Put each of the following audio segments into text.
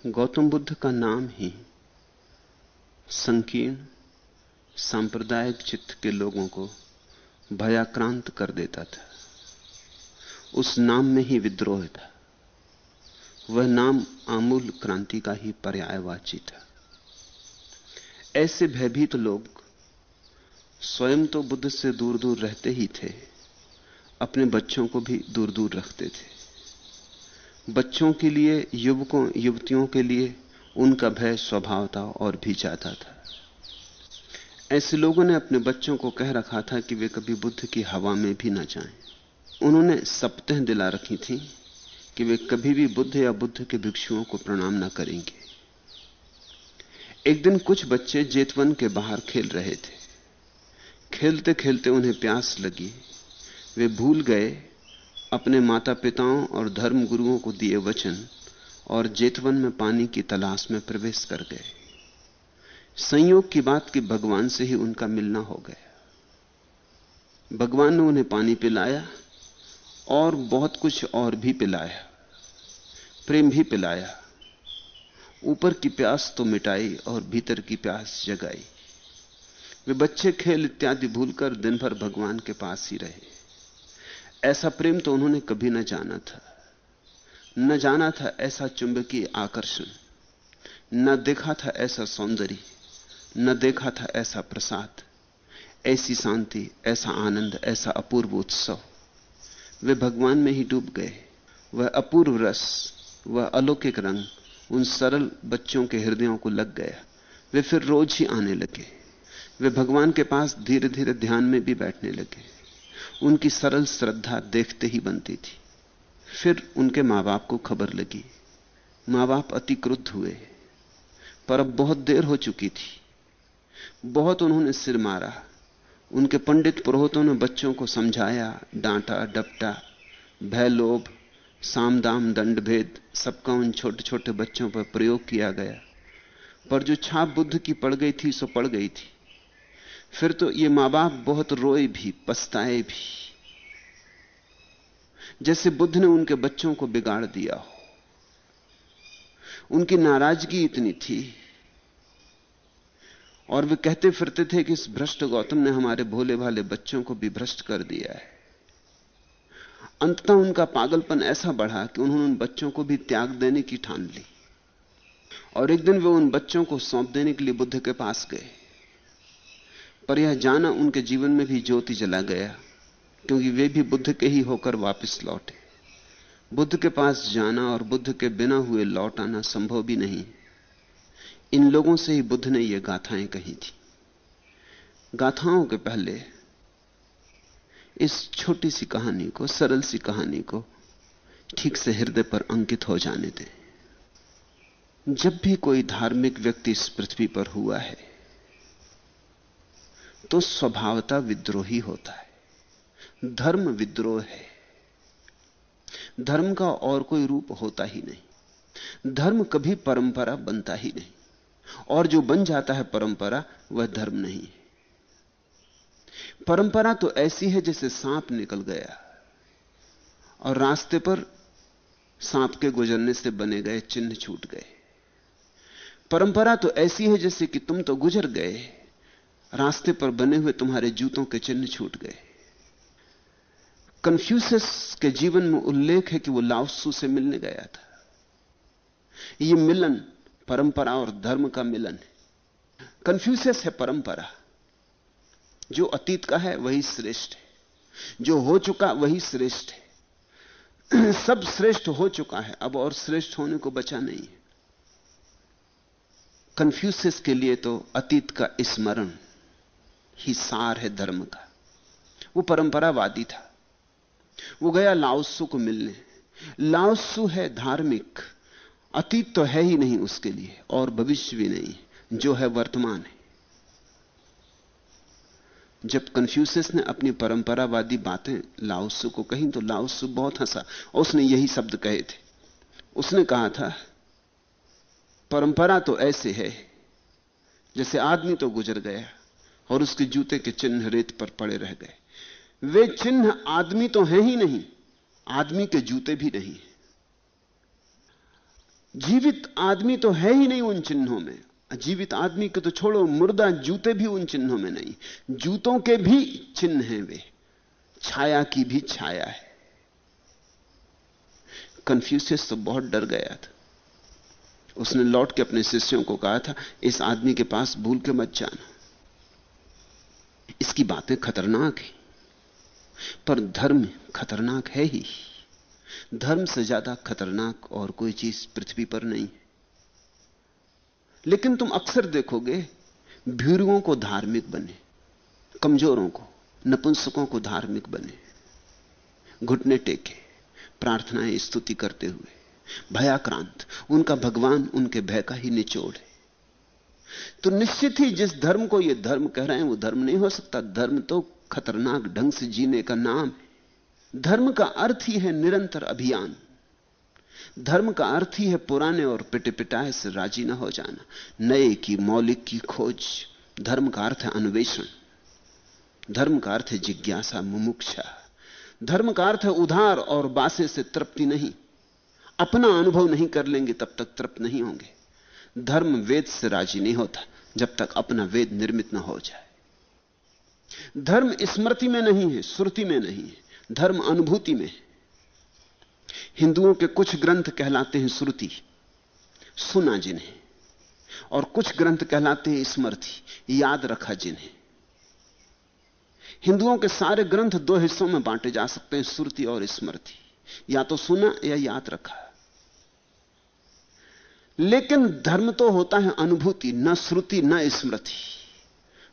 गौतम बुद्ध का नाम ही संकीर्ण सांप्रदायिक चित्त के लोगों को भयाक्रांत कर देता था। उस नाम में ही विद्रोह था। वह नाम आमूल क्रांति का ही पर्यायवाची था। ऐसे भयभीत लोग स्वयं तो बुद्ध से दूर दूर रहते ही थे, अपने बच्चों को भी दूर दूर रखते थे। बच्चों के लिए, युवकों युवतियों के लिए उनका भय स्वभाव था और भी ज्यादा था। ऐसे लोगों ने अपने बच्चों को कह रखा था कि वे कभी बुद्ध की हवा में भी ना जाएं। उन्होंने शपथें दिला रखी थी कि वे कभी भी बुद्ध या बुद्ध के भिक्षुओं को प्रणाम ना करेंगे। एक दिन कुछ बच्चे जेतवन के बाहर खेल रहे थे। खेलते खेलते उन्हें प्यास लगी। वे भूल गए अपने माता पिताओं और धर्म गुरुओं को दिए वचन और जेतवन में पानी की तलाश में प्रवेश कर गए। संयोग की बात कि भगवान से ही उनका मिलना हो गया। भगवान ने उन्हें पानी पिलाया और बहुत कुछ और भी पिलाया, प्रेम भी पिलाया। ऊपर की प्यास तो मिटाई और भीतर की प्यास जगाई। वे बच्चे खेल इत्यादि भूलकर दिन भर भगवान के पास ही रहे। ऐसा प्रेम तो उन्होंने कभी न जाना था। न जाना था ऐसा चुंबकीय आकर्षण, न देखा था ऐसा सौंदर्य, न देखा था ऐसा प्रसाद, ऐसी शांति, ऐसा आनंद, ऐसा अपूर्व उत्सव। वे भगवान में ही डूब गए। वह अपूर्व रस, वह अलौकिक रंग उन सरल बच्चों के हृदयों को लग गया। वे फिर रोज ही आने लगे। वे भगवान के पास धीरे धीरे ध्यान में भी बैठने लगे। उनकी सरल श्रद्धा देखते ही बनती थी। फिर उनके मां बाप को खबर लगी। मां बाप अति क्रुद्ध हुए, पर अब बहुत देर हो चुकी थी। बहुत उन्होंने सिर मारा। उनके पंडित पुरोहितों ने बच्चों को समझाया, डांटा डपटा, भय लोभ साम दाम दंड भेद सबका उन छोटे छोटे बच्चों पर प्रयोग किया गया। पर जो छाप बुद्ध की पड़ गई थी सो पड़ गई थी। फिर तो ये मां बाप बहुत रोए भी, पछताए भी, जैसे बुद्ध ने उनके बच्चों को बिगाड़ दिया हो। उनकी नाराजगी इतनी थी और वे कहते फिरते थे कि इस भ्रष्ट गौतम ने हमारे भोले भाले बच्चों को भी भ्रष्ट कर दिया है। अंततः उनका पागलपन ऐसा बढ़ा कि उन्होंने उन बच्चों को भी त्याग देने की ठान ली और एक दिन वे उन बच्चों को सौंप देने के लिए बुद्ध के पास गए। पर यह जाना उनके जीवन में भी ज्योति जला गया, क्योंकि वे भी बुद्ध के ही होकर वापस लौटे। बुद्ध के पास जाना और बुद्ध के बिना हुए लौट आना संभव भी नहीं। इन लोगों से ही बुद्ध ने ये गाथाएं कही थी। गाथाओं के पहले इस छोटी सी कहानी को, सरल सी कहानी को ठीक से हृदय पर अंकित हो जाने दें। जब भी कोई धार्मिक व्यक्ति इस पृथ्वी पर हुआ है तो स्वभावतः विद्रोही होता है। धर्म विद्रोह है। धर्म का और कोई रूप होता ही नहीं। धर्म कभी परंपरा बनता ही नहीं, और जो बन जाता है परंपरा वह धर्म नहीं है। परंपरा तो ऐसी है जैसे सांप निकल गया और रास्ते पर सांप के गुजरने से बने गए चिन्ह छूट गए। परंपरा तो ऐसी है जैसे कि तुम तो गुजर गए, रास्ते पर बने हुए तुम्हारे जूतों के चिन्ह छूट गए। कन्फ्यूशियस के जीवन में उल्लेख है कि वो लाओत्सु से मिलने गया था। ये मिलन परंपरा और धर्म का मिलन है। कन्फ्यूशियस है परंपरा। जो अतीत का है वही श्रेष्ठ है, जो हो चुका वही श्रेष्ठ है। सब श्रेष्ठ हो चुका है, अब और श्रेष्ठ होने को बचा नहीं है। कन्फ्यूशियस के लिए तो अतीत का स्मरण ही सार है धर्म का। वो परंपरावादी था। वो गया लाओत्सु को मिलने। लाओत्सु है धार्मिक। अतीत तो है ही नहीं उसके लिए और भविष्य भी नहीं, जो है वर्तमान है। जब कन्फ्यूशियस ने अपनी परंपरावादी बातें लाओत्सु को कही तो लाओत्सु बहुत हंसा और उसने यही शब्द कहे थे। उसने कहा था, परंपरा तो ऐसे है जैसे आदमी तो गुजर गया और उसके जूते के चिन्ह रेत पर पड़े रह गए। वे चिन्ह आदमी तो हैं ही नहीं, आदमी के जूते भी नहीं। जीवित आदमी तो है ही नहीं उन चिन्हों में। जीवित आदमी के तो छोड़ो, मुर्दा जूते भी उन चिन्हों में नहीं। जूतों के भी चिन्ह हैं वे, छाया की भी छाया है। कन्फ्यूशियस तो बहुत डर गया था। उसने लौट के अपने शिष्यों को कहा था, इस आदमी के पास भूल के मत जाना, इसकी बातें खतरनाक हैं। पर धर्म खतरनाक है ही। धर्म से ज्यादा खतरनाक और कोई चीज पृथ्वी पर नहीं है। लेकिन तुम अक्सर देखोगे, भीरुओं को धार्मिक बने, कमजोरों को, नपुंसकों को धार्मिक बने, घुटने टेके, प्रार्थनाएं स्तुति करते हुए, भयाक्रांत। उनका भगवान उनके भय का ही निचोड़ है। तो निश्चित ही जिस धर्म को ये धर्म कह रहे हैं वो धर्म नहीं हो सकता। धर्म तो खतरनाक ढंग से जीने का नाम है। धर्म का अर्थ ही है निरंतर अभियान। धर्म का अर्थ ही है पुराने और पिटे पिटाए से राजी न हो जाना, नए की, मौलिक की खोज। धर्म का अर्थ है अन्वेषण। धर्म का अर्थ है जिज्ञासा, मुमुक्षा। धर्म का अर्थ है उधार और बासे से तृप्ति नहीं। अपना अनुभव नहीं कर लेंगे तब तक तृप्त नहीं होंगे। धर्म वेद से राजी नहीं होता जब तक अपना वेद निर्मित न हो जाए। धर्म स्मृति में नहीं है, श्रुति में नहीं है, धर्म अनुभूति में है। हिंदुओं के कुछ ग्रंथ कहलाते हैं श्रुति, सुना जिन्हें, और कुछ ग्रंथ कहलाते हैं स्मृति, याद रखा जिन्हें। हिंदुओं के सारे ग्रंथ दो हिस्सों में बांटे जा सकते हैं, श्रुति और स्मृति, या तो सुना या याद रखा। लेकिन धर्म तो होता है अनुभूति, न श्रुति न स्मृति।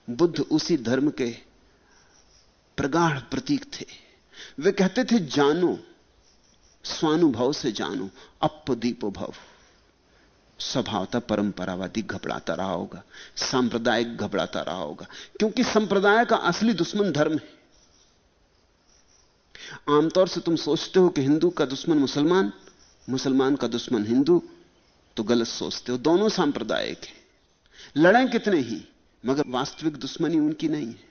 बुद्ध उसी धर्म के प्रगाढ़ प्रतीक थे। वे कहते थे, जानो, स्वानुभव से जानो, अप्पदीपो भव। स्वभावतः परंपरावादी घबराता रहा होगा, सांप्रदायिक घबराता रहा होगा, क्योंकि संप्रदाय का असली दुश्मन धर्म है। आमतौर से तुम सोचते हो कि हिंदू का दुश्मन मुसलमान, मुसलमान का दुश्मन हिंदू, तो गलत सोचते हो। दोनों सांप्रदायिक हैं, लड़ाई कितने ही, मगर वास्तविक दुश्मनी उनकी नहीं है।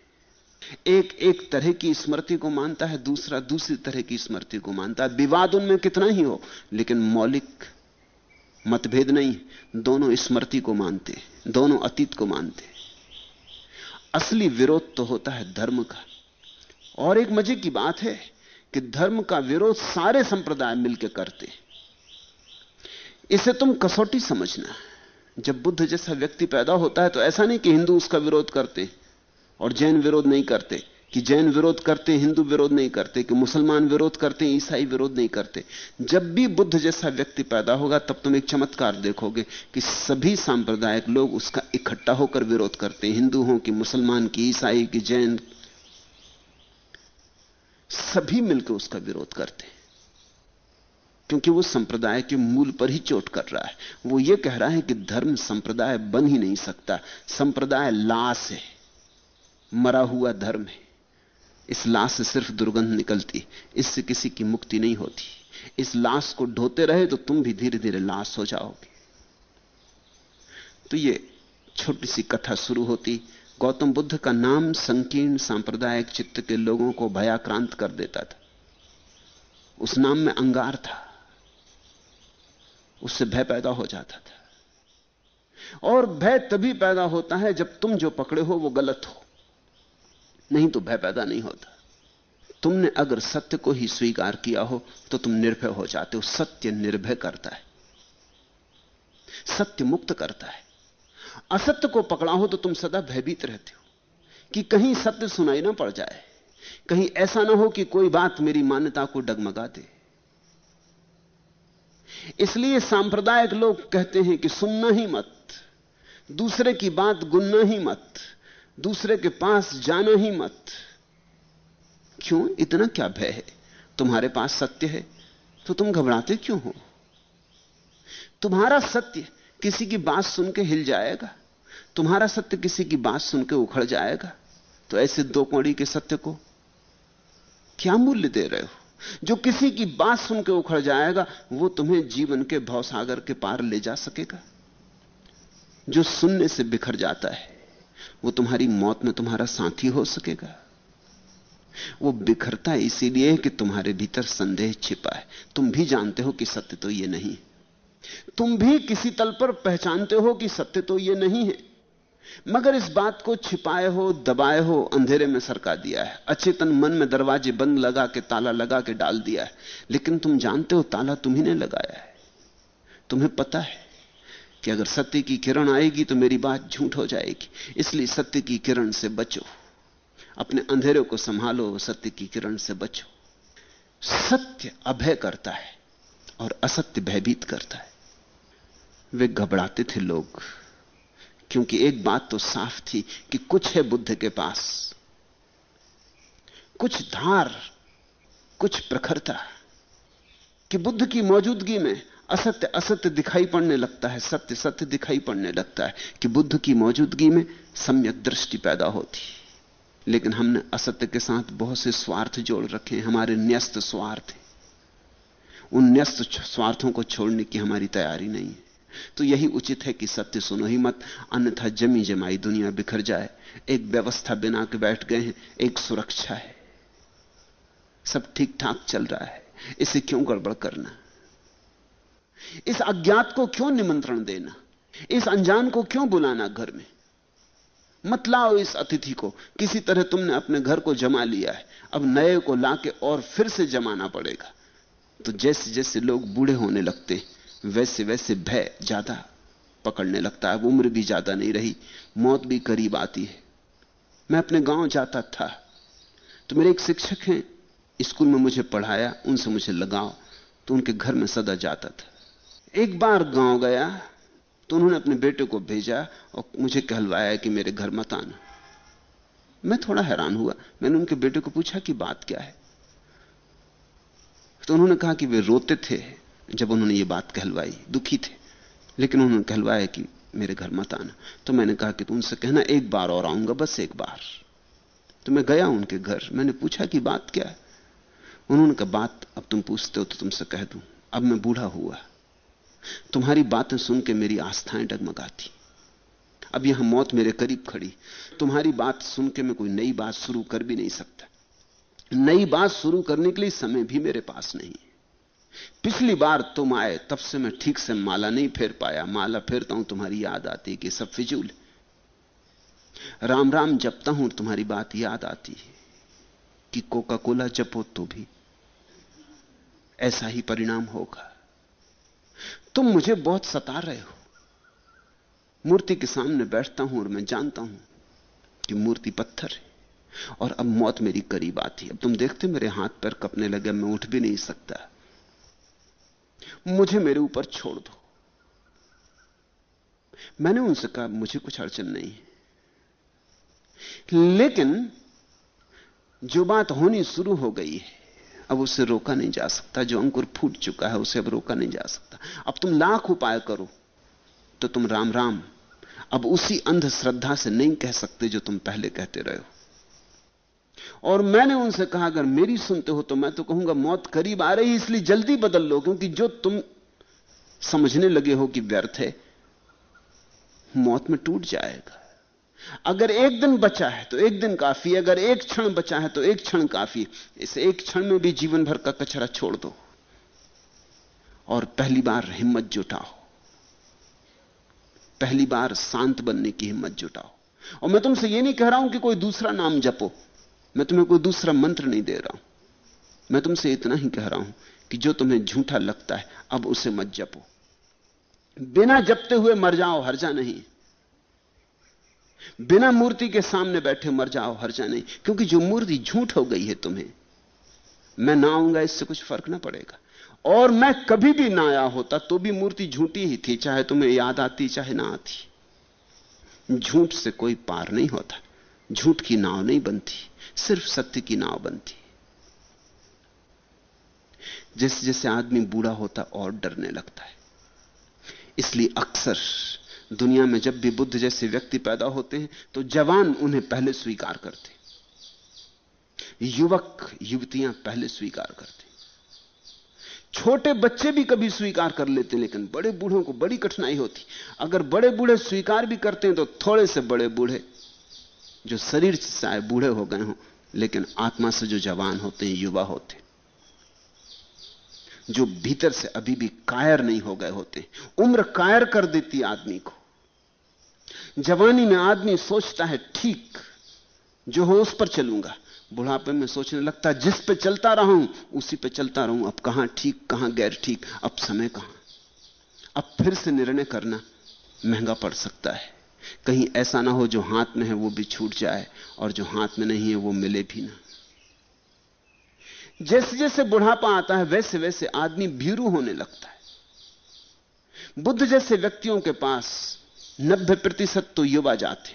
एक एक तरह की स्मृति को मानता है, दूसरा दूसरी तरह की स्मृति को मानता है। विवाद उनमें कितना ही हो, लेकिन मौलिक मतभेद नहीं। दोनों स्मृति को मानते, दोनों अतीत को मानते। असली विरोध तो होता है धर्म का। और एक मजे की बात है कि धर्म का विरोध सारे संप्रदाय मिलकर करते। इसे तुम कसौटी समझना। जब बुद्ध जैसा व्यक्ति पैदा होता है तो ऐसा नहीं कि हिंदू उसका विरोध करते और जैन विरोध नहीं करते, कि जैन विरोध करते हिंदू विरोध नहीं करते, कि मुसलमान विरोध करते ईसाई विरोध नहीं करते। जब भी बुद्ध जैसा व्यक्ति पैदा होगा तब तुम एक चमत्कार देखोगे कि सभी सांप्रदायिक लोग उसका इकट्ठा होकर विरोध करते हैं। हिंदू हो कि मुसलमान की, ईसाई की, जैन, सभी मिलकर उसका विरोध करते हैं, क्योंकि वो संप्रदाय के मूल पर ही चोट कर रहा है। वो ये कह रहा है कि धर्म संप्रदाय बन ही नहीं सकता। संप्रदाय लाश है, मरा हुआ धर्म है। इस लाश से सिर्फ दुर्गंध निकलती, इससे किसी की मुक्ति नहीं होती। इस लाश को ढोते रहे तो तुम भी धीरे धीरे लाश हो जाओगे। तो ये छोटी सी कथा शुरू होती। गौतम बुद्ध का नाम संकीर्ण सांप्रदायिक चित्त के लोगों को भयाक्रांत कर देता था। उस नाम में अंगार था, उससे भय पैदा हो जाता था। और भय तभी पैदा होता है जब तुम जो पकड़े हो वो गलत हो, नहीं तो भय पैदा नहीं होता। तुमने अगर सत्य को ही स्वीकार किया हो तो तुम निर्भय हो जाते हो। सत्य निर्भय करता है, सत्य मुक्त करता है। असत्य को पकड़ा हो तो तुम सदा भयभीत रहते हो कि कहीं सत्य सुनाई ना पड़ जाए, कहीं ऐसा ना हो कि कोई बात मेरी मान्यता को डगमगा दे। इसलिए सांप्रदायिक लोग कहते हैं कि सुनना ही मत, दूसरे की बात गुनना ही मत, दूसरे के पास जाना ही मत। क्यों? इतना क्या भय है? तुम्हारे पास सत्य है तो तुम घबराते क्यों हो? तुम्हारा सत्य किसी की बात सुन के हिल जाएगा, तुम्हारा सत्य किसी की बात सुन के उखड़ जाएगा, तो ऐसे दो कौड़ी के सत्य को क्या मूल्य दे रहे हो? जो किसी की बात सुन के उखड़ जाएगा वो तुम्हें जीवन के भवसागर के पार ले जा सकेगा। जो सुनने से बिखर जाता है वो तुम्हारी मौत में तुम्हारा साथी हो सकेगा। वो बिखरता इसीलिए कि तुम्हारे भीतर संदेह छिपा है। तुम भी जानते हो कि सत्य तो ये नहीं, तुम भी किसी तल पर पहचानते हो कि सत्य तो यह नहीं है, मगर इस बात को छिपाए हो, दबाए हो, अंधेरे में सरका दिया है। अचेतन मन में दरवाजे बंद लगा के, ताला लगा के डाल दिया है। लेकिन तुम जानते हो ताला तुम्ही ने लगाया है। तुम्हें पता है कि अगर सत्य की किरण आएगी तो मेरी बात झूठ हो जाएगी, इसलिए सत्य की किरण से बचो, अपने अंधेरे को संभालो, सत्य की किरण से बचो। सत्य अभय करता है और असत्य भयभीत करता है। वे घबराते थे लोग, क्योंकि एक बात तो साफ थी कि कुछ है बुद्ध के पास, कुछ धार, कुछ प्रखरता, कि बुद्ध की मौजूदगी में असत्य असत्य दिखाई पड़ने लगता है, सत्य सत्य दिखाई पड़ने लगता है, कि बुद्ध की मौजूदगी में सम्यक दृष्टि पैदा होती। लेकिन हमने असत्य के साथ बहुत से स्वार्थ जोड़ रखे हैं, हमारे न्यस्त स्वार्थ हैं। उन न्यस्त स्वार्थों को छोड़ने की हमारी तैयारी नहीं है। तो यही उचित है कि सत्य सुनो ही मत, अन्यथा जमी जमाई दुनिया बिखर जाए। एक व्यवस्था बिना के बैठ गए हैं, एक सुरक्षा है, सब ठीक ठाक चल रहा है, इसे क्यों गड़बड़ करना? इस अज्ञात को क्यों निमंत्रण देना? इस अनजान को क्यों बुलाना घर में? मत लाओ इस अतिथि को। किसी तरह तुमने अपने घर को जमा लिया है, अब नए को लाके और फिर से जमाना पड़ेगा। तो जैसे जैसे लोग बूढ़े होने लगते वैसे वैसे भय ज्यादा पकड़ने लगता है। अब उम्र भी ज्यादा नहीं रही, मौत भी करीब आती है। मैं अपने गांव जाता था तो मेरे एक शिक्षक हैं, स्कूल में मुझे पढ़ाया, उनसे मुझे लगाव, तो उनके घर में सदा जाता था। एक बार गांव गया तो उन्होंने अपने बेटे को भेजा और मुझे कहलवाया कि मेरे घर मत आना। मैं थोड़ा हैरान हुआ। मैंने उनके बेटे को पूछा कि बात क्या है, तो उन्होंने कहा कि वे रोते थे जब उन्होंने ये बात कहलवाई, दुखी थे, लेकिन उन्होंने कहलवाया कि मेरे घर मत आना। तो मैंने कहा कि तुमसे कहना एक बार और आऊंगा, बस एक बार। तो मैं गया उनके घर, मैंने पूछा कि बात क्या है। उन्होंने कहा बात अब तुम पूछते हो तो तुमसे कह दूं, अब मैं बूढ़ा हुआ, तुम्हारी बातें सुन के मेरी आस्थाएं डगमगाती। अब यहां मौत मेरे करीब खड़ी, तुम्हारी बात सुन के मैं कोई नई बात शुरू कर भी नहीं सकता। नई बात शुरू करने के लिए समय भी मेरे पास नहीं है। पिछली बार तुम आए तब से मैं ठीक से माला नहीं फेर पाया, माला फेरता हूं तुम्हारी याद आती कि सब फिजूल। राम राम जपता हूं तुम्हारी बात याद आती है कि कोका कोला जपो तो भी ऐसा ही परिणाम होगा। तुम मुझे बहुत सता रहे हो। मूर्ति के सामने बैठता हूं और मैं जानता हूं कि मूर्ति पत्थर है और अब मौत मेरी करीब आती है। अब तुम देखते मेरे हाथ पैर कपने लगे, मैं उठ भी नहीं सकता। मुझे मेरे ऊपर छोड़ दो। मैंने उनसे कहा मुझे कुछ अड़चन नहीं है, लेकिन जो बात होनी शुरू हो गई है अब उसे रोका नहीं जा सकता। जो अंकुर फूट चुका है उसे अब रोका नहीं जा सकता। अब तुम लाख उपाय करो तो तुम राम राम अब उसी अंधश्रद्धा से नहीं कह सकते जो तुम पहले कहते रहे हो। और मैंने उनसे कहा अगर मेरी सुनते हो तो मैं तो कहूंगा मौत करीब आ रही, इसलिए जल्दी बदल लो, क्योंकि जो तुम समझने लगे हो कि व्यर्थ है, मौत में टूट जाएगा। अगर एक दिन बचा है तो एक दिन काफी, अगर एक क्षण बचा है तो एक क्षण काफी। इस एक क्षण में भी जीवन भर का कचरा छोड़ दो और पहली बार हिम्मत जुटाओ, पहली बार शांत बनने की हिम्मत जुटाओ। और मैं तुमसे यह नहीं कह रहा हूं कि कोई दूसरा नाम जपो, मैं तुम्हें कोई दूसरा मंत्र नहीं दे रहा हूं। मैं तुमसे इतना ही कह रहा हूं कि जो तुम्हें झूठा लगता है अब उसे मत जपो। बिना जपते हुए मर जाओ, हर्जा नहीं। बिना मूर्ति के सामने बैठे मर जाओ, हर्जा नहीं, क्योंकि जो मूर्ति झूठ हो गई है तुम्हें, मैं ना आऊंगा इससे कुछ फर्क ना पड़ेगा। और मैं कभी भी ना आया होता तो भी मूर्ति झूठी ही थी, चाहे तुम्हें याद आती चाहे ना आती। झूठ से कोई पार नहीं होता, झूठ की नाव नहीं बनती, सिर्फ सत्य की नाव बनती। जैसे जैसे आदमी बूढ़ा होता और डरने लगता है। इसलिए अक्सर दुनिया में जब भी बुद्ध जैसे व्यक्ति पैदा होते हैं तो जवान उन्हें पहले स्वीकार करते, युवक युवतियां पहले स्वीकार करते, छोटे बच्चे भी कभी स्वीकार कर लेते, लेकिन बड़े बूढ़ों को बड़ी कठिनाई होती। अगर बड़े बूढ़े स्वीकार भी करते हैं तो थोड़े से बड़े बूढ़े जो शरीर से शायद बूढ़े हो गए हों लेकिन आत्मा से जो जवान होते हैं, युवा होते, जो भीतर से अभी भी कायर नहीं हो गए होते। उम्र कायर कर देती आदमी को। जवानी में आदमी सोचता है ठीक जो हो उस पर चलूंगा, बुढ़ापे में सोचने लगता है जिस पे चलता रहा हूं उसी पे चलता रहूं, अब कहां ठीक कहां गैर ठीक, अब समय कहां। अब फिर से निर्णय करना महंगा पड़ सकता है। कहीं ऐसा ना हो जो हाथ में है वो भी छूट जाए और जो हाथ में नहीं है वो मिले भी ना। जैसे जैसे बुढ़ापा आता है वैसे वैसे आदमी भीरू होने लगता है। बुद्ध जैसे व्यक्तियों के पास 90% तो युवा जाते,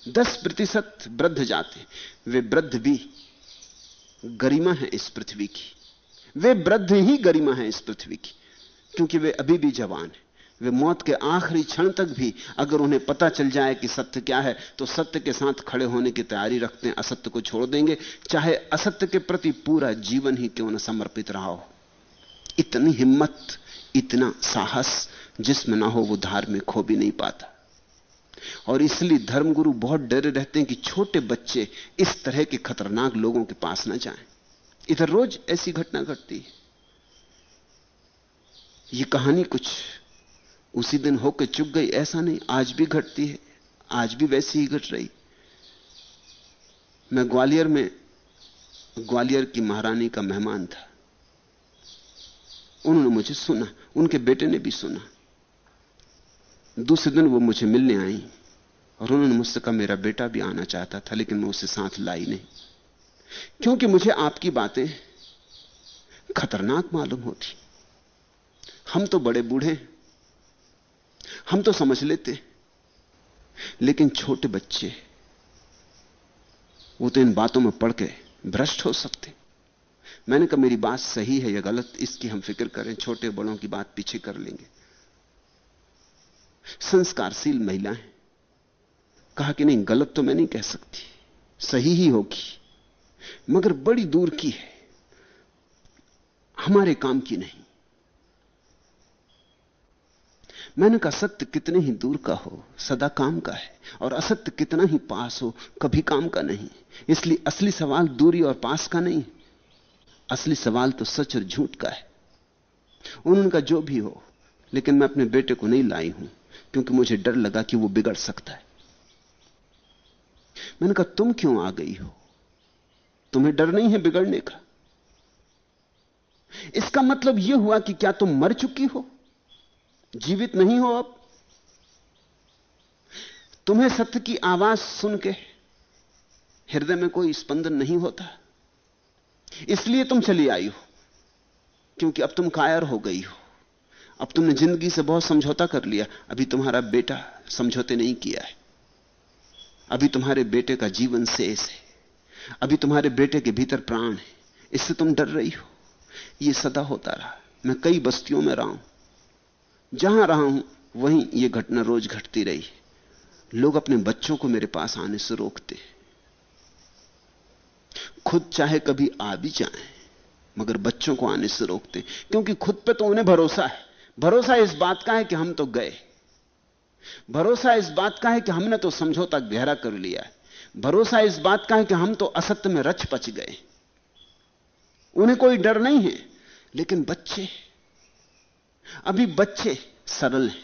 10% वृद्ध जाते। वे वृद्ध भी गरिमा है इस पृथ्वी की, वे वृद्ध ही गरिमा है इस पृथ्वी की, क्योंकि वे अभी भी जवान हैं। वे मौत के आखिरी क्षण तक भी अगर उन्हें पता चल जाए कि सत्य क्या है तो सत्य के साथ खड़े होने की तैयारी रखते हैं, असत्य को छोड़ देंगे, चाहे असत्य के प्रति पूरा जीवन ही क्यों न समर्पित रहा हो। इतनी हिम्मत, इतना साहस जिसमें ना हो वो धार्मिक हो भी नहीं पाता। और इसलिए धर्मगुरु बहुत डरे रहते हैं कि छोटे बच्चे इस तरह के खतरनाक लोगों के पास ना जाएं। इधर रोज ऐसी घटना घटती है। ये कहानी कुछ उसी दिन होकर चुक गई ऐसा नहीं, आज भी घटती है, आज भी वैसी ही घट रही। मैं ग्वालियर में ग्वालियर की महारानी का मेहमान था। उन्होंने मुझे सुना, उनके बेटे ने भी सुना। दूसरे दिन वो मुझे मिलने आई और उन्होंने मुझसे कहा मेरा बेटा भी आना चाहता था लेकिन मैं उसे साथ लाई नहीं, क्योंकि मुझे आपकी बातें खतरनाक मालूम होती। हम तो बड़े बूढ़े, हम तो समझ लेते, लेकिन छोटे बच्चे वो तो इन बातों में पड़ के भ्रष्ट हो सकते। मैंने कहा मेरी बात सही है या गलत इसकी हम फिक्र करें, छोटे बड़ों की बात पीछे कर लेंगे। संस्कारशील महिलाएं कहा कि नहीं, गलत तो मैं नहीं कह सकती, सही ही होगी, मगर बड़ी दूर की है, हमारे काम की नहीं। मैंने कहा सत्य कितने ही दूर का हो सदा काम का है, और असत्य कितना ही पास हो कभी काम का नहीं। इसलिए असली सवाल दूरी और पास का नहीं, असली सवाल तो सच और झूठ का है। उन्होंने कहा जो भी हो, लेकिन मैं अपने बेटे को नहीं लाई हूं क्योंकि मुझे डर लगा कि वो बिगड़ सकता है। मैंने कहा तुम क्यों आ गई हो, तुम्हें डर नहीं है बिगड़ने का? इसका मतलब यह हुआ कि क्या तुम मर चुकी हो, जीवित नहीं हो अब? तुम्हें सत्य की आवाज सुन के हृदय में कोई स्पंदन नहीं होता, इसलिए तुम चली आई हो, क्योंकि अब तुम कायर हो गई हो, अब तुमने जिंदगी से बहुत समझौता कर लिया। अभी तुम्हारा बेटा समझौते नहीं किया है, अभी तुम्हारे बेटे का जीवन शेष है, अभी तुम्हारे बेटे के भीतर प्राण है, इससे तुम डर रही हो। यह सदा होता रहा। मैं कई बस्तियों में रहा हूं, जहां रहा हूं वहीं यह घटना रोज घटती रही। लोग अपने बच्चों को मेरे पास आने से रोकते, खुद चाहे कभी आ भी जाएं, मगर बच्चों को आने से रोकते, क्योंकि खुद पे तो उन्हें भरोसा है। भरोसा इस बात का है कि हम तो गए, भरोसा इस बात का है कि हमने तो समझौता गहरा कर लिया है, भरोसा इस बात का है कि हम तो असत्य में रच पच गए, उन्हें कोई डर नहीं है। लेकिन बच्चे, अभी बच्चे सरल हैं,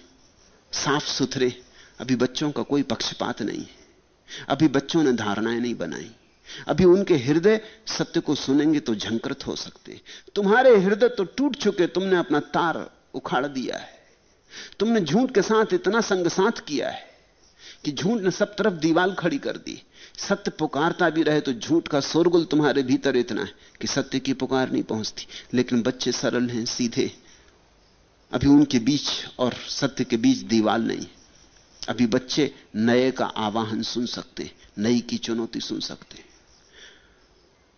साफ सुथरे, अभी बच्चों का कोई पक्षपात नहीं है, अभी बच्चों ने धारणाएं नहीं बनाई, अभी उनके हृदय सत्य को सुनेंगे तो झंकृत हो सकते। तुम्हारे हृदय तो टूट चुके, तुमने अपना तार उखाड़ दिया है, तुमने झूठ के साथ इतना संग साथ किया है कि झूठ ने सब तरफ दीवार खड़ी कर दी। सत्य पुकारता भी रहे तो झूठ का शोरगुल तुम्हारे भीतर इतना है कि सत्य की पुकार नहीं पहुंचती। लेकिन बच्चे सरल हैं, सीधे, अभी उनके बीच और सत्य के बीच दीवार नहीं। अभी बच्चे नए का आवाहन सुन सकते, नई की चुनौती सुन सकते।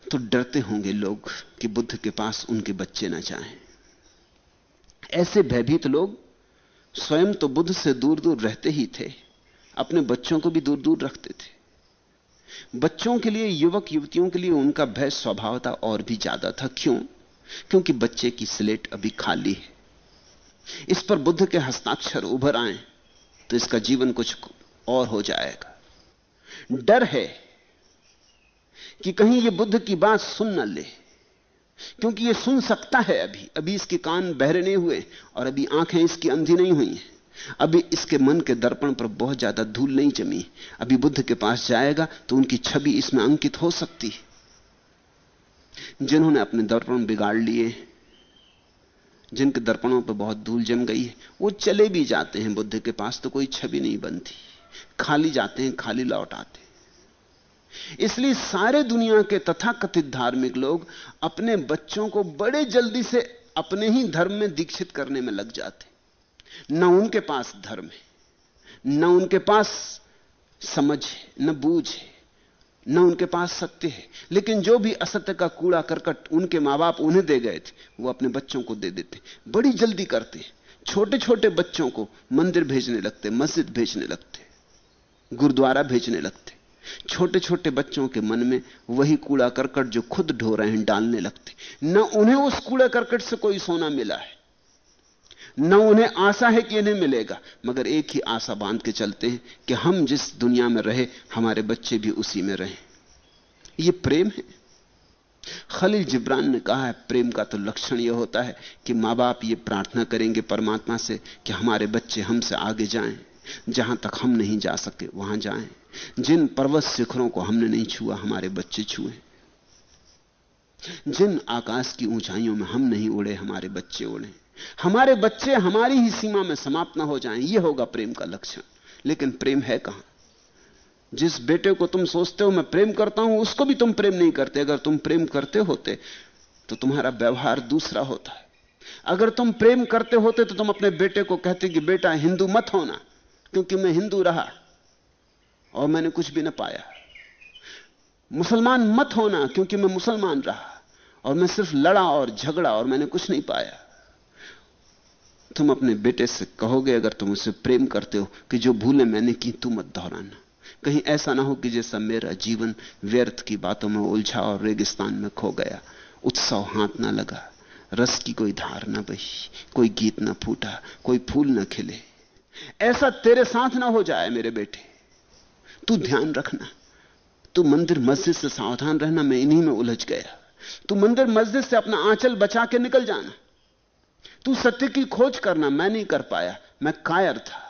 तो डरते होंगे लोग कि बुद्ध के पास उनके बच्चे ना जाएं। ऐसे भयभीत लोग स्वयं तो बुद्ध से दूर दूर रहते ही थे, अपने बच्चों को भी दूर दूर रखते थे। बच्चों के लिए, युवक युवतियों के लिए उनका भय स्वभावतः और भी ज्यादा था। क्यों? क्योंकि बच्चे की स्लेट अभी खाली है। इस पर बुद्ध के हस्ताक्षर उभर आए तो इसका जीवन कुछ और हो जाएगा। डर है कि कहीं ये बुद्ध की बात सुन न ले, क्योंकि ये सुन सकता है। अभी इसके कान बहरे नहीं हुए और अभी आंखें इसकी अंधी नहीं हुई हैं। अभी इसके मन के दर्पण पर बहुत ज्यादा धूल नहीं जमी। अभी बुद्ध के पास जाएगा तो उनकी छवि इसमें अंकित हो सकती है। जिन्होंने अपने दर्पण बिगाड़ लिए, जिनके दर्पणों पर बहुत धूल जम गई है, वो चले भी जाते हैं बुद्ध के पास तो कोई छवि नहीं बनती, खाली जाते हैं, खाली लौट आते हैं। इसलिए सारे दुनिया के तथाकथित धार्मिक लोग अपने बच्चों को बड़े जल्दी से अपने ही धर्म में दीक्षित करने में लग जाते। न उनके पास धर्म है, न उनके पास समझ है, न बूझ है, न उनके पास सत्य है, लेकिन जो भी असत्य का कूड़ा करकट उनके मां बाप उन्हें दे गए थे वो अपने बच्चों को दे देते। बड़ी जल्दी करते। छोटे छोटे बच्चों को मंदिर भेजने लगते, मस्जिद भेजने लगते, गुरुद्वारा भेजने लगते। छोटे छोटे बच्चों के मन में वही कूड़ा करकट जो खुद ढो रहे हैं डालने लगते। न उन्हें उस कूड़ा करकट से कोई सोना मिला है, न उन्हें आशा है कि इन्हें मिलेगा, मगर एक ही आशा बांध के चलते हैं कि हम जिस दुनिया में रहे हमारे बच्चे भी उसी में रहें। यह प्रेम है। खलील जिब्रान ने कहा है प्रेम का तो लक्षण यह होता है कि मां बाप ये प्रार्थना करेंगे परमात्मा से कि हमारे बच्चे हमसे आगे जाएं, जहां तक हम नहीं जा सके वहां जाएं, जिन पर्वत शिखरों को हमने नहीं छुआ हमारे बच्चे छुए, जिन आकाश की ऊंचाइयों में हम नहीं उड़े हमारे बच्चे उड़े, हमारे बच्चे हमारी ही सीमा में समाप्त ना हो जाएं। यह होगा प्रेम का लक्षण। लेकिन प्रेम है कहां? जिस बेटे को तुम सोचते हो मैं प्रेम करता हूं, उसको भी तुम प्रेम नहीं करते। अगर तुम प्रेम करते होते तो तुम्हारा व्यवहार दूसरा होता है। अगर तुम प्रेम करते होते तो तुम अपने बेटे को कहते कि बेटा हिंदू मत होना, क्योंकि मैं हिंदू रहा और मैंने कुछ भी ना पाया। मुसलमान मत होना, क्योंकि मैं मुसलमान रहा और मैं सिर्फ लड़ा और झगड़ा और मैंने कुछ नहीं पाया। तुम अपने बेटे से कहोगे अगर तुम उसे प्रेम करते हो कि जो भूलें मैंने की तू मत दोहराना। कहीं ऐसा ना हो कि जैसा मेरा जीवन व्यर्थ की बातों में उलझा और रेगिस्तान में खो गया, उत्सव हाथ ना लगा, रस की कोई धार ना बही, कोई गीत ना फूटा, कोई फूल ना खिले। ऐसा तेरे साथ ना हो जाए मेरे बेटे। तू ध्यान रखना, तू मंदिर मस्जिद से सावधान रहना, मैं इन्हीं में उलझ गया। तू मंदिर मस्जिद से अपना आंचल बचा के निकल जाना। तू सत्य की खोज करना, मैं नहीं कर पाया, मैं कायर था।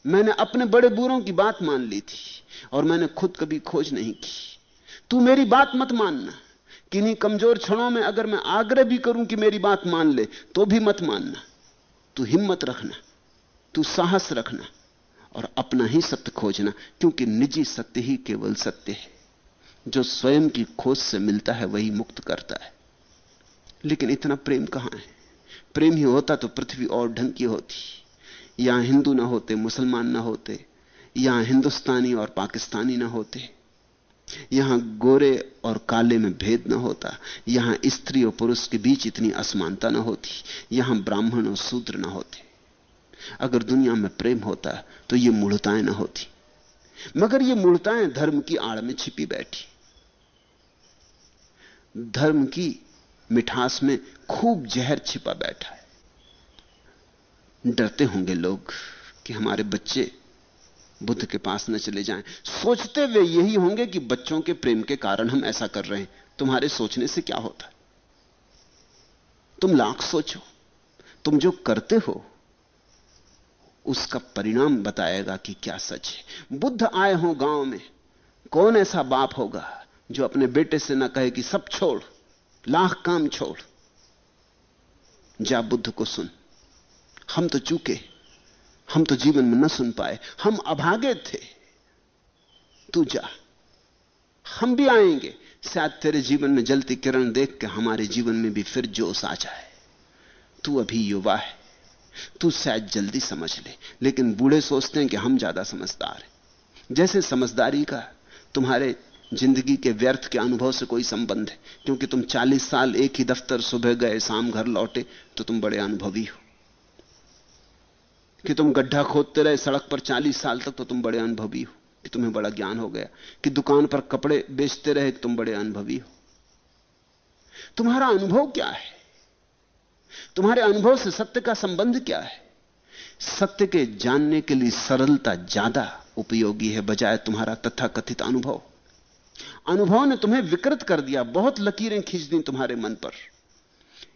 मैंने अपने बड़े बूढ़ों की बात मान ली थी और मैंने खुद कभी खोज नहीं की। तू मेरी बात मत मानना। किन्हीं कमजोर क्षणों में अगर मैं आग्रह भी करूं कि मेरी बात मान ले तो भी मत मानना। तू हिम्मत रखना, तू साहस रखना और अपना ही सत्य खोजना, क्योंकि निजी सत्य ही केवल सत्य है। जो स्वयं की खोज से मिलता है वही मुक्त करता है। लेकिन इतना प्रेम कहां है? प्रेम ही होता तो पृथ्वी और ढंग की होती। यहां हिंदू ना होते, मुसलमान ना होते, यहां हिंदुस्तानी और पाकिस्तानी ना होते, यहां गोरे और काले में भेद ना होता, यहां स्त्री और पुरुष के बीच इतनी असमानता ना होती, यहां ब्राह्मण और शूद्र ना होते। अगर दुनिया में प्रेम होता तो ये मूढ़ताएं ना होती। मगर ये मूढ़ताएं धर्म की आड़ में छिपी बैठी। धर्म की मिठास में खूब जहर छिपा बैठा है। डरते होंगे लोग कि हमारे बच्चे बुद्ध के पास न चले जाएं। सोचते वे यही होंगे कि बच्चों के प्रेम के कारण हम ऐसा कर रहे हैं। तुम्हारे सोचने से क्या होता है? तुम लाख सोचो, तुम जो करते हो उसका परिणाम बताएगा कि क्या सच है। बुद्ध आए हो गांव में, कौन ऐसा बाप होगा जो अपने बेटे से ना कहे कि सब छोड़, लाख काम छोड़, जा बुद्ध को सुन। हम तो चूके, हम तो जीवन में न सुन पाए, हम अभागे थे, तू जा, हम भी आएंगे। शायद तेरे जीवन में जलती किरण देख के हमारे जीवन में भी फिर जोश आ जाए। तू अभी युवा है, तू शायद जल्दी समझ ले। लेकिन बूढ़े सोचते हैं कि हम ज्यादा समझदार हैं, जैसे समझदारी का तुम्हारे जिंदगी के व्यर्थ के अनुभव से कोई संबंध है। क्योंकि तुम 40 साल एक ही दफ्तर, सुबह गए शाम घर लौटे, तो तुम बड़े अनुभवी हो। कि तुम गड्ढा खोदते रहे सड़क पर 40 साल तक, तो तुम बड़े अनुभवी हो, कि तुम्हें बड़ा ज्ञान हो गया। कि दुकान पर कपड़े बेचते रहे, तुम बड़े अनुभवी हो। तुम्हारा अनुभव क्या है? तुम्हारे अनुभव से सत्य का संबंध क्या है? सत्य के जानने के लिए सरलता ज्यादा उपयोगी है बजाय तुम्हारा तथाकथित अनुभव। अनुभव ने तुम्हें विकृत कर दिया, बहुत लकीरें खींच दी तुम्हारे मन पर।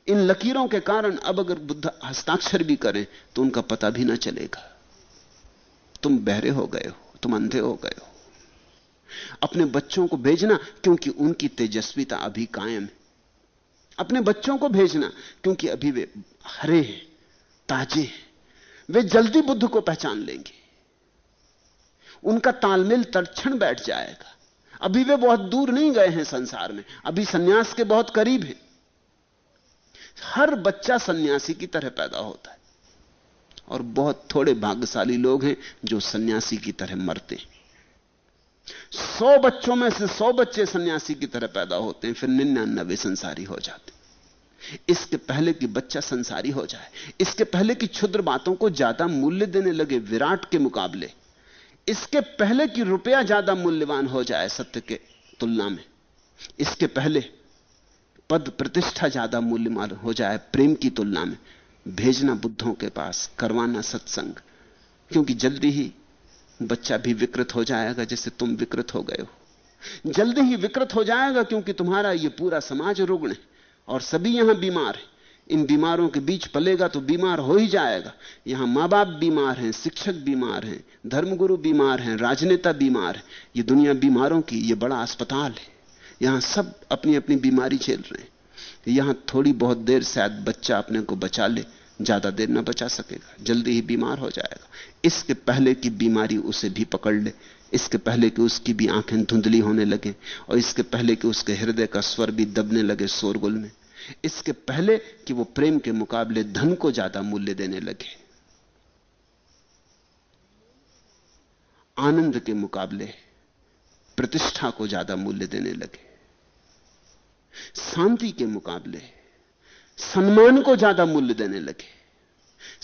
इन लकीरों के कारण अब अगर बुद्ध हस्ताक्षर भी करें तो उनका पता भी ना चलेगा। तुम बहरे हो गए हो, तुम अंधे हो गए हो। अपने बच्चों को भेजना क्योंकि उनकी तेजस्विता अभी कायम है। अपने बच्चों को भेजना क्योंकि अभी वे हरे हैं, ताजे हैं। वे जल्दी बुद्ध को पहचान लेंगे, उनका तालमेल तत्क्षण बैठ जाएगा। अभी वे बहुत दूर नहीं गए हैं संसार में, अभी सन्यास के बहुत करीब हैं। हर बच्चा सन्यासी की तरह पैदा होता है और बहुत थोड़े भाग्यशाली लोग हैं जो सन्यासी की तरह मरते हैं। 100 बच्चों में से 100 बच्चे सन्यासी की तरह पैदा होते हैं, फिर 99 संसारी हो जाते हैं। इसके पहले कि बच्चा संसारी हो जाए, इसके पहले कि क्षुद्र बातों को ज्यादा मूल्य देने लगे विराट के मुकाबले, इसके पहले कि रुपया ज्यादा मूल्यवान हो जाए सत्य के तुलना में, इसके पहले पद प्रतिष्ठा ज्यादा मूल्यवान हो जाए प्रेम की तुलना में, भेजना बुद्धों के पास, करवाना सत्संग। क्योंकि जल्दी ही बच्चा भी विकृत हो जाएगा जैसे तुम विकृत हो गए हो। जल्दी ही विकृत हो जाएगा क्योंकि तुम्हारा यह पूरा समाज रुग्ण है और सभी यहां बीमार है। इन बीमारों के बीच पलेगा तो बीमार हो ही जाएगा। यहां मां बाप बीमार हैं, शिक्षक बीमार हैं, धर्मगुरु बीमार हैं, राजनेता बीमार हैं। यह दुनिया बीमारों की, यह बड़ा अस्पताल है। यहां सब अपनी अपनी बीमारी झेल रहे हैं। यहां थोड़ी बहुत देर शायद बच्चा अपने को बचा ले, ज्यादा देर ना बचा सकेगा, जल्दी ही बीमार हो जाएगा। इसके पहले की बीमारी उसे भी पकड़ ले, इसके पहले कि उसकी भी आंखें धुंधली होने लगे, और इसके पहले कि उसके हृदय का स्वर भी दबने लगे शोरगुल में, इसके पहले कि वो प्रेम के मुकाबले धन को ज्यादा मूल्य देने लगे, आनंद के मुकाबले प्रतिष्ठा को ज्यादा मूल्य देने लगे, शांति के मुकाबले सम्मान को ज्यादा मूल्य देने लगे,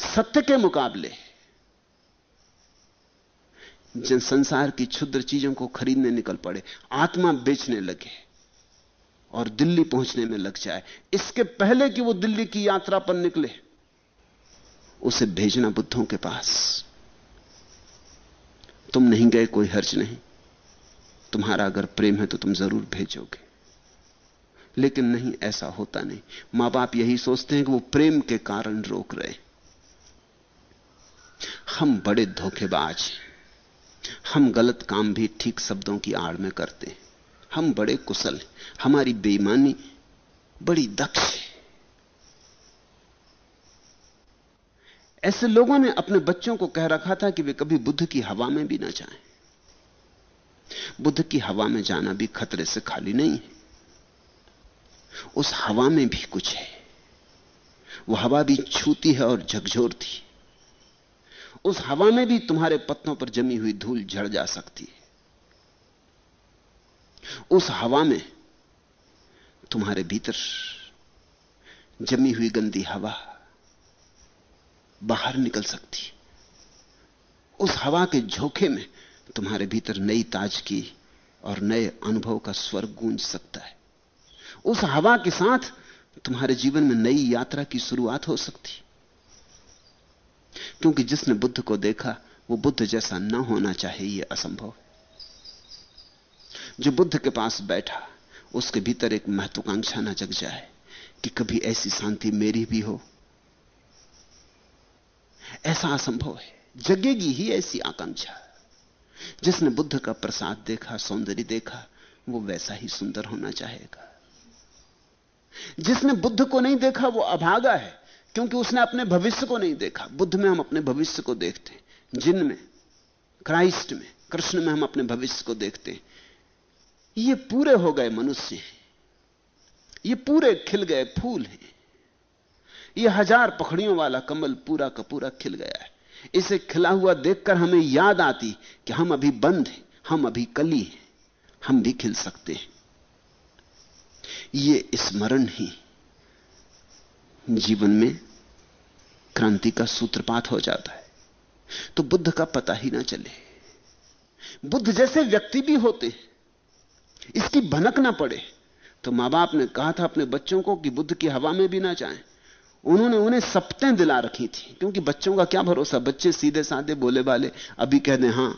सत्य के मुकाबले जन संसार की क्षुद्र चीजों को खरीदने निकल पड़े, आत्मा बेचने लगे और दिल्ली पहुंचने में लग जाए। इसके पहले कि वो दिल्ली की यात्रा पर निकले, उसे भेजना बुद्धों के पास। तुम नहीं गए कोई हर्ज नहीं, तुम्हारा अगर प्रेम है तो तुम जरूर भेजोगे, लेकिन नहीं, ऐसा होता नहीं। मां बाप यही सोचते हैं कि वो प्रेम के कारण रोक रहे। हम बड़े धोखेबाज हैं, हम गलत काम भी ठीक शब्दों की आड़ में करते हैं। हम बड़े कुशल हैं, हमारी बेईमानी बड़ी दक्ष है। ऐसे लोगों ने अपने बच्चों को कह रखा था कि वे कभी बुद्ध की हवा में भी ना जाएं। बुद्ध की हवा में जाना भी खतरे से खाली नहीं है। उस हवा में भी कुछ है, वो हवा भी छूती है और झकझोरती। उस हवा में भी तुम्हारे पत्तों पर जमी हुई धूल झड़ जा सकती है। उस हवा में तुम्हारे भीतर जमी हुई गंदी हवा बाहर निकल सकती है। उस हवा के झोंके में तुम्हारे भीतर नई ताजगी और नए अनुभव का स्वर गूंज सकता है। उस हवा के साथ तुम्हारे जीवन में नई यात्रा की शुरुआत हो सकती। क्योंकि जिसने बुद्ध को देखा वो बुद्ध जैसा न होना चाहे, यह असंभव है। जो बुद्ध के पास बैठा उसके भीतर एक महत्वाकांक्षा न जग जाए कि कभी ऐसी शांति मेरी भी हो, ऐसा असंभव है। जगेगी ही ऐसी आकांक्षा। जिसने बुद्ध का प्रसाद देखा, सौंदर्य देखा, वो वैसा ही सुंदर होना चाहेगा। जिसने बुद्ध को नहीं देखा वो अभागा है, क्योंकि उसने अपने भविष्य को नहीं देखा। बुद्ध में हम अपने भविष्य को देखते हैं, जिन में, क्राइस्ट में, कृष्ण में हम अपने भविष्य को देखते हैं। ये पूरे हो गए मनुष्य हैं, ये पूरे खिल गए फूल हैं। ये 1000 पखड़ियों वाला कमल पूरा का पूरा खिल गया है। इसे खिला हुआ देखकर हमें याद आती कि हम अभी बंद हैं, हम अभी कली हैं, हम भी खिल सकते हैं। ये स्मरण ही जीवन में क्रांति का सूत्रपात हो जाता है। तो बुद्ध का पता ही ना चले। बुद्ध जैसे व्यक्ति भी होते हैं, इसकी भनक ना पड़े। तो मां बाप ने कहा था अपने बच्चों को कि बुद्ध की हवा में भी ना जाएं। उन्होंने उन्हें सप्तें दिला रखी थी, क्योंकि बच्चों का क्या भरोसा, बच्चे सीधे साधे बोले वाले, अभी कह दें हां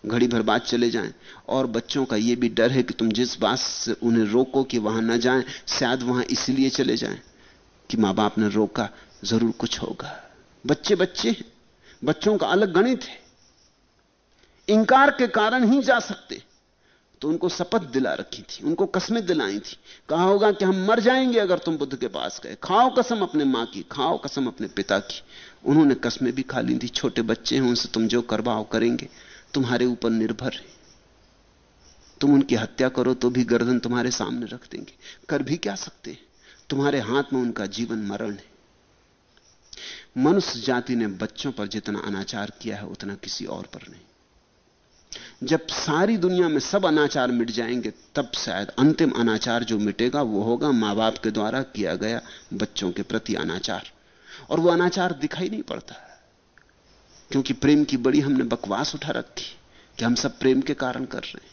घड़ी भर बाद चले जाएं। और बच्चों का यह भी डर है कि तुम जिस बात से उन्हें रोको कि वहां ना जाएं, शायद वहां इसलिए चले जाएं कि मां बाप ने रोका, जरूर कुछ होगा। बच्चे बच्चे हैं, बच्चों का अलग गणित है। इंकार के कारण ही जा सकते। तो उनको शपथ दिला रखी थी, उनको कस्में दिलाई थी, कहा होगा कि हम मर जाएंगे अगर तुम बुद्ध के पास गए। खाओ कसम अपने मां की, खाओ कसम अपने पिता की। उन्होंने कस्में भी खा ली थी। छोटे बच्चे हैं, उनसे तुम जो करवाओ करेंगे, तुम्हारे ऊपर निर्भर है। तुम उनकी हत्या करो तो भी गर्दन तुम्हारे सामने रख देंगे। कर भी क्या सकते हैं, तुम्हारे हाथ में उनका जीवन मरण है। मनुष्य जाति ने बच्चों पर जितना अनाचार किया है उतना किसी और पर नहीं। जब सारी दुनिया में सब अनाचार मिट जाएंगे, तब शायद अंतिम अनाचार जो मिटेगा वो होगा मां बाप के द्वारा किया गया बच्चों के प्रति अनाचार। और वो अनाचार दिखाई नहीं पड़ता, क्योंकि प्रेम की बड़ी हमने बकवास उठा रखी कि हम सब प्रेम के कारण कर रहे हैं।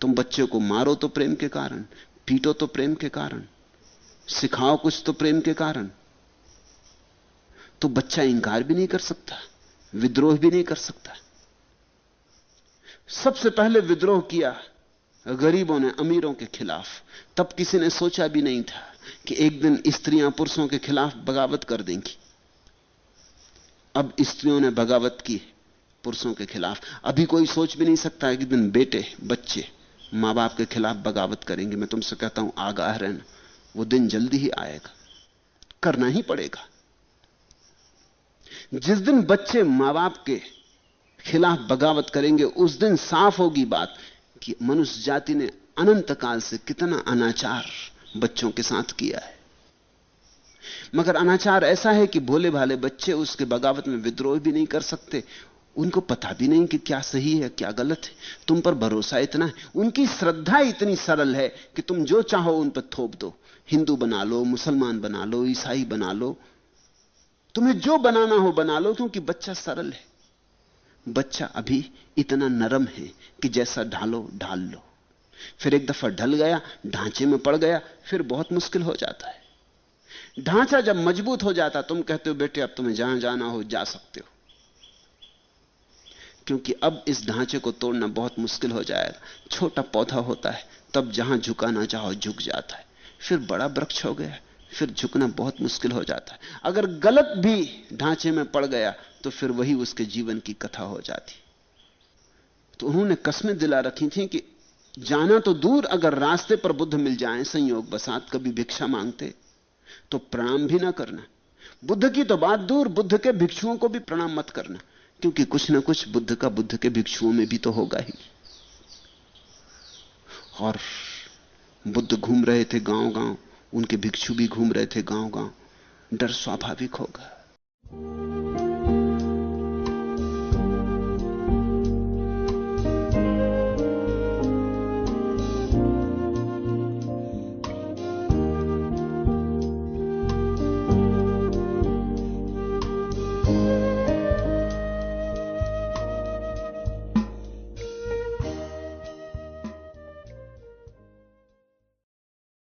तुम बच्चे को मारो तो प्रेम के कारण, पीटो तो प्रेम के कारण, सिखाओ कुछ तो प्रेम के कारण। तो बच्चा इंकार भी नहीं कर सकता, विद्रोह भी नहीं कर सकता। सबसे पहले विद्रोह किया गरीबों ने अमीरों के खिलाफ। तब किसी ने सोचा भी नहीं था कि एक दिन स्त्रियां पुरुषों के खिलाफ बगावत कर देंगी। अब स्त्रियों ने बगावत की पुरुषों के खिलाफ। अभी कोई सोच भी नहीं सकता है कि दिन बेटे बच्चे मां बाप के खिलाफ बगावत करेंगे। मैं तुमसे कहता हूं, आगाह रहना, वो दिन जल्दी ही आएगा, करना ही पड़ेगा। जिस दिन बच्चे मां बाप के खिलाफ बगावत करेंगे, उस दिन साफ होगी बात कि मनुष्य जाति ने अनंत काल से कितना अनाचार बच्चों के साथ किया है। मगर अनाचार ऐसा है कि भोले भाले बच्चे उसके बगावत में विद्रोह भी नहीं कर सकते। उनको पता भी नहीं कि क्या सही है क्या गलत है। तुम पर भरोसा इतना है, उनकी श्रद्धा इतनी सरल है कि तुम जो चाहो उन पर थोप दो। हिंदू बना लो, मुसलमान बना लो, ईसाई बना लो, तुम्हें जो बनाना हो बना लो, क्योंकि बच्चा सरल है। बच्चा अभी इतना नरम है कि जैसा ढालो ढाल लो। फिर एक दफा ढल गया, ढांचे में पड़ गया, फिर बहुत मुश्किल हो जाता है। ढांचा जब मजबूत हो जाता, तुम कहते हो बेटे अब तुम्हें जहां जाना हो जा सकते हो, क्योंकि अब इस ढांचे को तोड़ना बहुत मुश्किल हो जाएगा। छोटा पौधा होता है, तब जहां झुकाना चाहो झुक जाता है। फिर बड़ा वृक्ष हो गया, फिर झुकना बहुत मुश्किल हो जाता है। अगर गलत भी ढांचे में पड़ गया तो फिर वही उसके जीवन की कथा हो जाती। तो उन्होंने कस्में दिला रखी थी कि जाना तो दूर, अगर रास्ते पर बुद्ध मिल जाएं संयोग बसात, कभी भिक्षा मांगते, तो प्रणाम भी ना करना। बुद्ध की तो बात दूर, बुद्ध के भिक्षुओं को भी प्रणाम मत करना, क्योंकि कुछ ना कुछ बुद्ध का बुद्ध के भिक्षुओं में भी तो होगा ही। और बुद्ध घूम रहे थे गांव गांव, उनके भिक्षु भी घूम रहे थे गांव गांव, डर स्वाभाविक होगा।